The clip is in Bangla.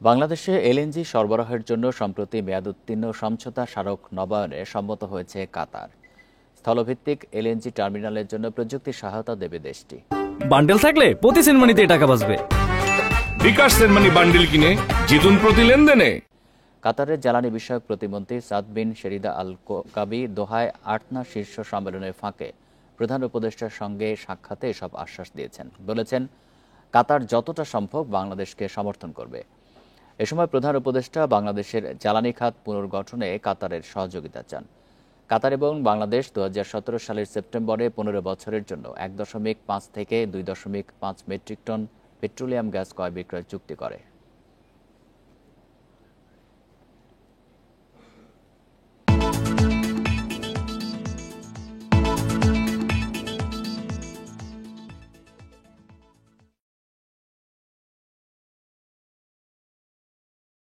বাংলাদেশে এলএনজি সরবরাহের জন্য সম্প্রতি মেয়াদোত্তীর্ণ সমঝোতা স্মারক নবায়নে সম্মত হয়েছে কাতার। স্থলভিত্তিক এলএনজি টার্মিনালের জন্য প্রযুক্তি সহায়তা দেবে দেশটি। বান্ডেল থাকলে প্রতি সেনমানিতে টাকা বাঁচবে। বিকাশ সেনমানি বান্ডেল কিনে জিতুন প্রতি লেনদেনে। কাতারের জ্বালানি বিষয়ক প্রতিমন্ত্রী সাদ বিন শেরিদা আল কাবি দোহায় আটনা শীর্ষ সম্মেলনের ফাঁকে প্রধান উপদেষ্টার সঙ্গে সাক্ষাতে এসব আশ্বাস দিয়েছেন। বলেছেন, কাতার যতটা সম্ভব বাংলাদেশকে সমর্থন করবে। এ সময় প্রধান উপদেষ্টা বাংলাদেশের জ্বালানি খাত পুনর্গঠনে কাতারের সহযোগিতা চান। কাতার এবং বাংলাদেশ 2017 সালের সেপ্টেম্বরে 15 বছরের জন্য 1.5 থেকে 2.5 মেট্রিক টন পেট্রোলিয়াম গ্যাস ক্রয় বিক্রয় চুক্তি করে।